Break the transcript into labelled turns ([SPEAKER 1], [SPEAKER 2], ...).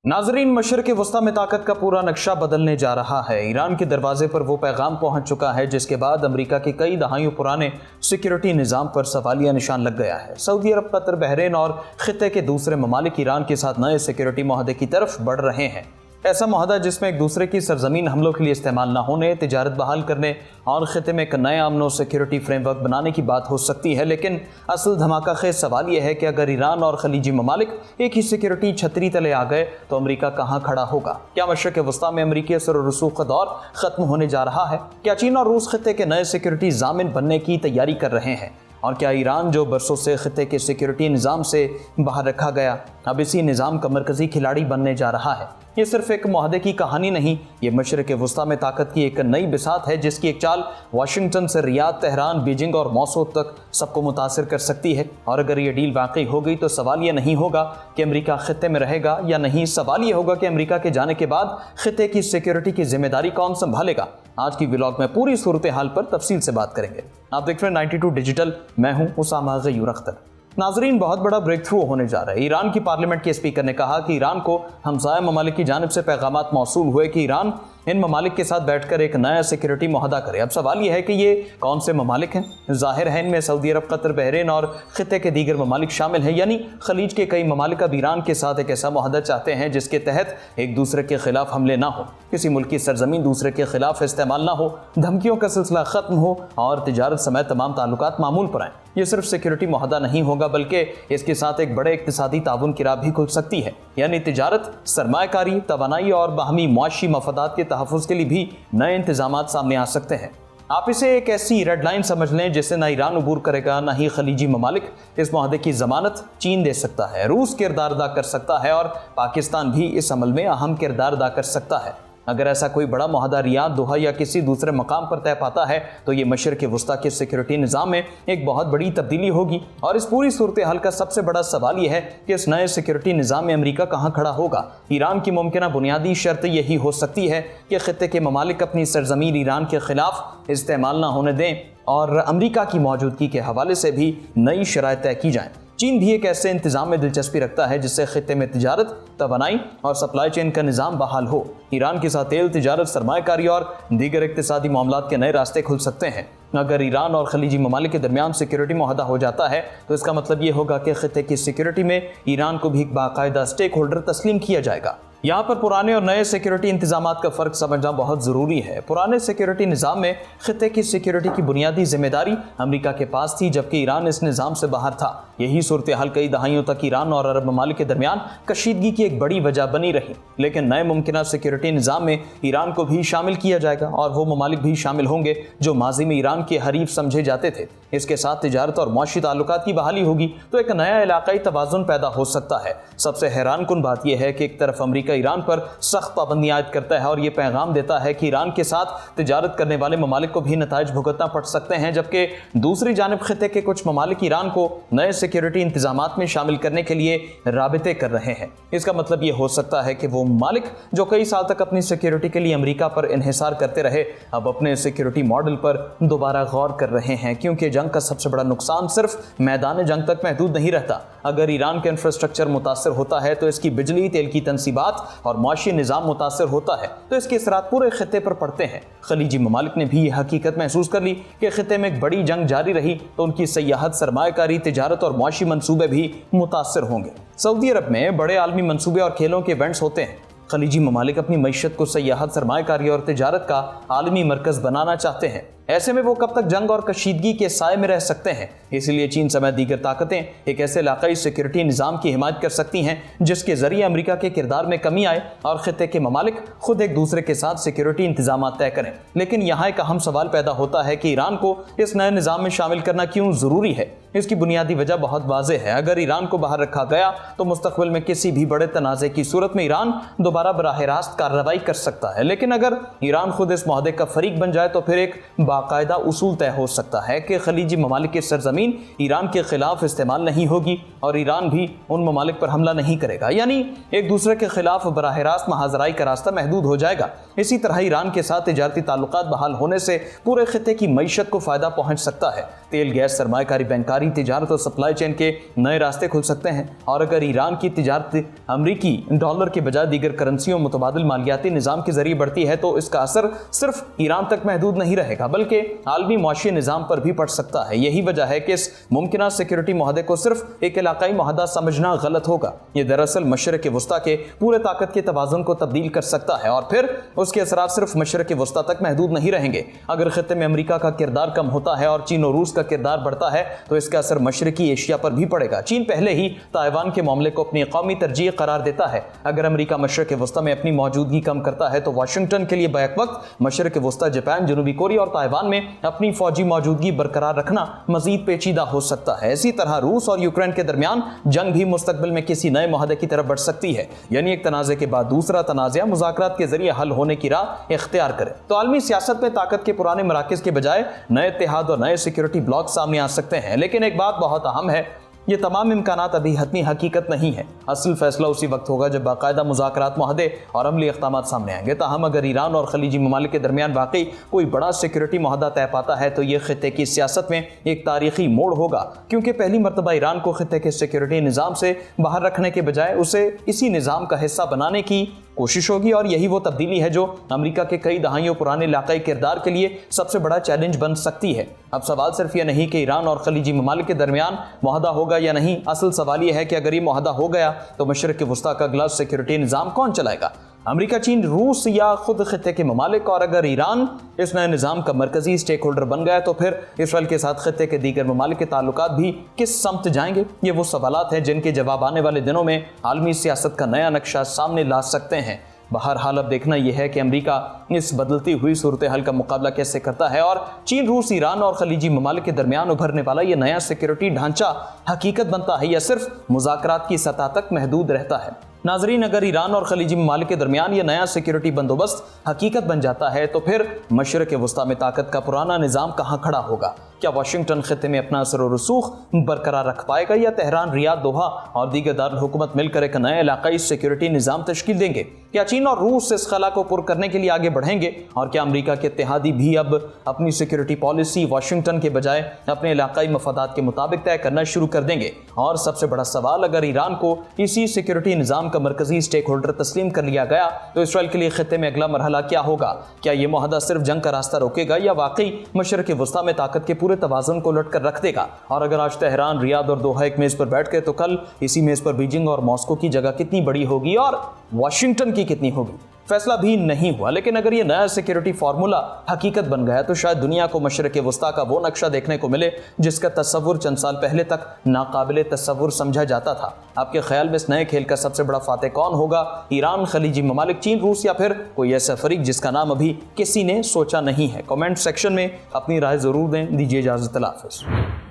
[SPEAKER 1] नाजरीन, मशरिक़ वस्ता में ताकत का पूरा नक्शा बदलने जा रहा है। ईरान के दरवाजे पर वो पैगाम पहुंच चुका है जिसके बाद अमेरिका के कई दहाइयों पुराने सिक्योरिटी निज़ाम पर सवालिया निशान लग गया है। सऊदी अरब, कतर, बहरीन और खित्ते के दूसरे ममालिक ईरान के साथ नए सिक्योरिटी मुआहदे की तरफ बढ़ रहे हैं। ऐसा मुआहदा जिसमें एक दूसरे की सरजमीन हमलों के लिए इस्तेमाल न होने, तिजारत बहाल करने और खित्ते में एक नया अमन और सिक्योरिटी फ्रेमवर्क बनाने की बात हो सकती है। लेकिन असल धमाका खेज सवाल यह है कि अगर ईरान और खलीजी ममालिक एक ही सिक्योरिटी छतरी तले आ गए तो अमेरिका कहाँ खड़ा होगा? क्या मशरिक़ वस्ता में अमेरिकी असर और रसूख का दौर खत्म होने जा रहा है? क्या चीन और रूस खित्ते के नए सिक्योरिटी ज़ामिन बनने की तैयारी कर रहे हैं? और क्या ईरान, जो बरसों से खित्ते के सिक्योरिटी निज़ाम से बाहर रखा गया, अब इसी निज़ाम का मरकज़ी खिलाड़ी बनने जा रहा है? ये सिर्फ एक मुआहदे की कहानी नहीं, ये मशरिक़ वस्ता में ताकत की एक नई बिसात है जिसकी एक चाल वाशिंगटन से रियाद, तेहरान, बीजिंग और मॉस्को तक सबको मुतासिर कर सकती है। और अगर ये डील वाकई हो गई तो सवाल ये नहीं होगा कि अमेरिका खित्ते में रहेगा या नहीं, सवाल ये होगा कि अमेरिका के जाने के बाद खित्ते की सिक्योरिटी की जिम्मेदारी कौन संभालेगा। आज की व्लॉग में पूरी सूरत हाल पर तफसील से बात करेंगे। आप देख रहे हैं 92 डिजिटल, मैं हूं उसामा ग़यूर अख्तर। नाजरीन, बहुत बड़ा ब्रेक थ्रू होने जा रहा है। ईरान की पार्लियामेंट के स्पीकर ने कहा कि ईरान को हमसाया ममालिक की जानिब से पैगामात मौसूल हुए कि ईरान इन ममालिक के साथ बैठकर एक नया सिक्योरिटी मुआहदा करे। अब सवाल यह है कि ये कौन से ममालिक हैं? जाहिर है इनमें सऊदी अरब, कतर, बहरीन और खित्ते के दीगर ममालिक शामिल हैं। यानी खलीज के कई ममालिक अब ईरान के साथ एक ऐसा मुआहदा चाहते हैं जिसके तहत एक दूसरे के खिलाफ हमले ना हो, किसी मुल्क की सरजमीन दूसरे के खिलाफ इस्तेमाल ना हो, धमकियों का सिलसिला खत्म हो और तिजारत समेत तमाम ताल्लुकात मामूल पर आएँ। ये सिर्फ सिक्योरिटी मुआहदा नहीं होगा बल्कि इसके साथ एक बड़े इक्तिसादी ताउन की राह भी खुल सकती है। यानी तिजारत, सरमायाकारी, तवानाई और बाहमी मुआशी मफादात के तहफ़्फ़ुज़ के लिए भी नए इंतजामात सामने आ सकते हैं। आप इसे एक ऐसी रेड लाइन समझ लें जिससे ना ईरान अबूर करेगा, ना ही खलीजी ममालिक। इस मुआहदे की जमानत चीन दे सकता है, रूस किरदार अदा कर सकता है और पाकिस्तान भी इस अमल में अहम किरदार अदा कर सकता है। अगर ऐसा कोई बड़ा मुआहदा रियाद, दोहा या किसी दूसरे मकाम पर तय पाता है तो ये मशरिक़ वस्ता के सिक्योरिटी निज़ाम में एक बहुत बड़ी तब्दीली होगी। और इस पूरी सूरत हाल का सबसे बड़ा सवाल यह है कि इस नए सिक्योरिटी निज़ाम में अमेरिका कहाँ खड़ा होगा। ईरान की मुमकिन बुनियादी शर्त यही हो सकती है कि खित्ते के ममालिक अपनी सरजमीन ईरान के खिलाफ इस्तेमाल ना होने दें और अमेरिका की मौजूदगी के हवाले से भी नई शराइत तय की जाएँ। चीन भी एक ऐसे इंतजाम में दिलचस्पी रखता है जिससे खित्ते में तिजारत, तवानाई और सप्लाई चेन का निज़ाम बहाल हो। ईरान के साथ तेल, तिजारत, सरमायाकारी और दीगर इक्तिसादी मामलात के नए रास्ते खुल सकते हैं। अगर ईरान और खलीजी ममालिक के दरमियान सिक्योरिटी मुआहदा हो जाता है तो इसका मतलब ये होगा कि खित्ते की सिक्योरिटी में ईरान को भी एक बाकायदा स्टेक होल्डर तस्लीम किया जाएगा। यहाँ पर पुराने और नए सिक्योरिटी इंतजामात का फ़र्क समझना बहुत ज़रूरी है। पुराने सिक्योरिटी निज़ाम में खित्ते की सिक्योरिटी की बुनियादी जिम्मेदारी अमेरिका के पास थी, जबकि ईरान इस निज़ाम से बाहर था। यही सूरत हाल कई दहाइयों तक ईरान और अरब ममालिक के दरमियान कशीदगी की एक बड़ी वजह बनी रही। लेकिन नए मुमकिन सिक्योरिटी निज़ाम में ईरान को भी शामिल किया जाएगा और वो ममालिक भी शामिल होंगे जो माजी में ईरान के हरीफ समझे जाते थे। इसके साथ तिजारत और मुआशी ताल्लुकात की बहाली होगी तो एक नया इलाकाई तवाज़ुन पैदा हो सकता है। सबसे हैरान कुन बात यह है कि एक तरफ अमेरिका ईरान पर सख्त पाबंदियां आयद करता है और ये पैगाम देता है कि ईरान के साथ तिजारत करने वाले ममालिक को भी नताइज भुगतना पड़ सकते हैं, जबकि दूसरी जानिब खित्ते के कुछ ममालिक ईरान को नए सिक्योरिटी इंतजामात में शामिल करने के लिए राबिते कर रहे हैं। इसका मतलब ये हो सकता है कि वो ममालिक जो कई साल तक अपनी सिक्योरिटी के लिए अमेरिका पर इन्हिसार करते रहे, अब अपने सिक्योरिटी मॉडल पर दोबारा गौर कर रहे हैं, क्योंकि जंग का सबसे बड़ा नुकसान सिर्फ मैदान जंग तक महदूद नहीं रहता। अगर ईरान का इंफ्रास्ट्रक्चर मुतासर होता है तो इसकी बिजली, तेल की तनसीबात और मुआशी निज़ाम मुतासर होता है तो इसके असरात पूरे खित्ते पर पड़ते हैं। खलीजी ममालिक ने भी यह हकीकत महसूस कर ली कि खित्ते में एक बड़ी जंग जारी रही तो उनकी सयाहत, सरमायाकारी, तिजारत और मुआशी मंसूबे भी मुतासर होंगे। सऊदी अरब में बड़े आलमी मंसूबे और खेलों के इवेंट्स होते हैं। खलीजी ममालिक अपनी मईशत को सयाहत, सरमायाकारी और तिजारत का आलमी मरकज़ बनाना चाहते हैं। ऐसे में वो कब तक जंग और कशीदगी के साए में रह सकते हैं? इसलिए चीन समेत दीगर ताकतें एक ऐसे इलाकाई सिक्योरिटी निज़ाम की हिमायत कर सकती हैं जिसके जरिए अमेरिका के किरदार में कमी आए और खित्ते के ममालिक खुद एक दूसरे के साथ सिक्योरिटी इंतजामात तय करें। लेकिन यहाँ एक अहम सवाल पैदा होता है कि ईरान को इस नए निज़ाम में शामिल करना क्यों ज़रूरी है? इसकी बुनियादी वजह बहुत वाज़ेह है। अगर ईरान को बाहर रखा गया तो मुस्तक़बिल में किसी भी बड़े तनाज़े की सूरत में ईरान दोबारा बराह रास्त कार्रवाई कर सकता है। लेकिन अगर ईरान खुद इस मुआहदे का फरीक बन जाए तो फिर एक باقاعدہ اصول طے ہو سکتا ہے کہ خلیجی ممالک کی سرزمین ایران کے خلاف استعمال نہیں ہوگی اور ایران بھی ان ممالک پر حملہ نہیں کرے گا، یعنی ایک دوسرے کے خلاف براہ راست محاذرائی کا راستہ محدود ہو جائے گا۔ اسی طرح ایران کے ساتھ تجارتی تعلقات بحال ہونے سے پورے خطے کی معیشت کو فائدہ پہنچ سکتا ہے۔ تیل، گیس، سرمایہ کاری، بینکاری، تجارت اور سپلائی چین کے نئے راستے کھل سکتے ہیں، اور اگر ایران کی تجارت امریکی ڈالر کے بجائے دیگر کرنسیوں متبادل مالیاتی نظام کے ذریعے بڑھتی ہے تو اس کا اثر صرف ایران تک محدود نہیں رہے گا بلکہ عالمی معاشی نظام پر بھی پڑ سکتا ہے۔ یہی وجہ ہے کہ اس ممکنہ سیکیورٹی معاہدے کو صرف ایک علاقائی معاہدہ سمجھنا غلط ہوگا۔ یہ دراصل مشرق وسطیٰ کے پورے طاقت کے توازن کو تبدیل کر سکتا ہے، اور پھر اس کے اثرات صرف مشرق وسطیٰ تک محدود نہیں رہیں گے۔ اگر خطے میں امریکہ کا کردار کم ہوتا ہے اور چین اور روس کا کردار بڑھتا ہے تو اس کا اثر مشرقی ایشیا پر بھی پڑے گا۔ چین پہلے ہی تائیوان کے معاملے کو اپنی قومی ترجیح قرار دیتا ہے۔ اگر امریکہ مشرق وسطیٰ میں اپنی موجودگی کم کرتا ہے تو واشنگٹن کے لیے بیک وقت مشرق وسطیٰ، جاپان، جنوبی کوریا اور تائیوان میں اپنی فوجی موجودگی برقرار رکھنا مزید پیچیدہ ہو سکتا ہے۔ اسی طرح روس اور یوکرین کے درمیان جنگ بھی مستقبل میں کسی نئے معاہدے کی طرف بڑھ سکتی ہے، یعنی ایک تنازع کے بعد دوسرا تنازع مذاکرات کے ذریعے حل ہونے کی راہ اختیار کرے۔ تو عالمی سیاست میں طاقت کے پرانے مراکز کے بجائے نئے اتحاد اور نئے سیکیورٹی بلاک سامنے آ سکتے ہیں، لیکن ایک بات بہت اہم ہے، یہ تمام امکانات ابھی حتمی حقیقت نہیں ہے۔ اصل فیصلہ اسی وقت ہوگا جب باقاعدہ مذاکرات، معاہدے اور عملی اقدامات سامنے آئیں گے۔ تاہم اگر ایران اور خلیجی ممالک کے درمیان واقعی کوئی بڑا سیکیورٹی معاہدہ طے پاتا ہے تو یہ خطے کی سیاست میں ایک تاریخی موڑ ہوگا، کیونکہ پہلی مرتبہ ایران کو خطے کے سیکیورٹی نظام سے باہر رکھنے کے بجائے اسے اسی نظام کا حصہ بنانے کی کوشش ہوگی، اور یہی وہ تبدیلی ہے جو امریکہ کے کئی دہائیوں پرانے علاقائی کردار کے لیے سب سے بڑا چیلنج بن سکتی ہے۔ اب سوال صرف یہ نہیں کہ ایران اور خلیجی ممالک کے درمیان معاہدہ ہوگا یا نہیں، اصل سوال یہ ہے کہ اگر یہ معاہدہ ہو گیا تو مشرق وسطیٰ کا اگلا سیکیورٹی نظام کون چلائے گا؟ امریکہ، چین، روس یا خود خطے کے ممالک؟ اور اگر ایران اس نئے نظام کا مرکزی سٹیک ہولڈر بن گیا تو پھر اسرائیل کے ساتھ خطے کے دیگر ممالک کے تعلقات بھی کس سمت جائیں گے؟ یہ وہ سوالات ہیں جن کے جواب آنے والے دنوں میں عالمی سیاست کا نیا نقشہ سامنے لا سکتے ہیں۔ بہرحال اب دیکھنا یہ ہے کہ امریکہ اس بدلتی ہوئی صورتحال کا مقابلہ کیسے کرتا ہے، اور چین، روس، ایران اور خلیجی ممالک کے درمیان ابھرنے والا یہ نیا سیکیورٹی ڈھانچہ حقیقت بنتا ہے یا صرف مذاکرات کی سطح تک محدود رہتا ہے۔ ناظرین، اگر ایران اور خلیجی ممالک کے درمیان یہ نیا سیکیورٹی بندوبست حقیقت بن جاتا ہے تو پھر مشرق وسطیٰ میں طاقت کا پرانا نظام کہاں کھڑا ہوگا؟ کیا واشنگٹن خطے میں اپنا اثر و رسوخ برقرار رکھ پائے گا، یا تہران، ریاض، دوحہ اور دیگر دارالحکومت مل کر ایک نیا علاقائی سیکیورٹی نظام تشکیل دیں گے؟ کیا چین اور روس اس خلا کو پر کرنے کے لیے آگے بڑھیں گے، اور کیا امریکہ کے اتحادی بھی اب اپنی سیکیورٹی پالیسی واشنگٹن کے بجائے اپنے علاقائی مفادات کے مطابق طے کرنا شروع کر دیں گے؟ اور سب سے بڑا سوال، اگر ایران کو اسی سیکیورٹی نظام کا مرکزی سٹیک ہولڈر تسلیم کر لیا گیا تو اسرائیل کے لیے خطے میں اگلا مرحلہ کیا ہوگا؟ کیا یہ معاہدہ صرف جنگ کا راستہ روکے گا یا واقعی مشرق وسطیٰ میں طاقت کے پورے توازن کو لٹ کر رکھ دے گا؟ اور اگر آج تہران، ریاض اور دوحہ ایک میز پر بیٹھ گئے تو کل اسی میز پر بیجنگ اور ماسکو کی جگہ کتنی بڑی ہوگی اور واشنگٹن کی کتنی ہوگی؟ فیصلہ بھی نہیں ہوا، لیکن اگر یہ نیا سیکیورٹی فارمولا حقیقت بن گیا تو شاید دنیا کو مشرق وسطیٰ کا وہ نقشہ دیکھنے کو ملے جس کا تصور چند سال پہلے تک ناقابل تصور سمجھا جاتا تھا۔ آپ کے خیال میں اس نئے کھیل کا سب سے بڑا فاتح کون ہوگا؟ ایران، خلیجی ممالک، چین، روس، یا پھر کوئی ایسا فریق جس کا نام ابھی کسی نے سوچا نہیں ہے؟ کمنٹ سیکشن میں اپنی رائے ضرور دیں۔ دیجیے اجازت، اللہ حافظ۔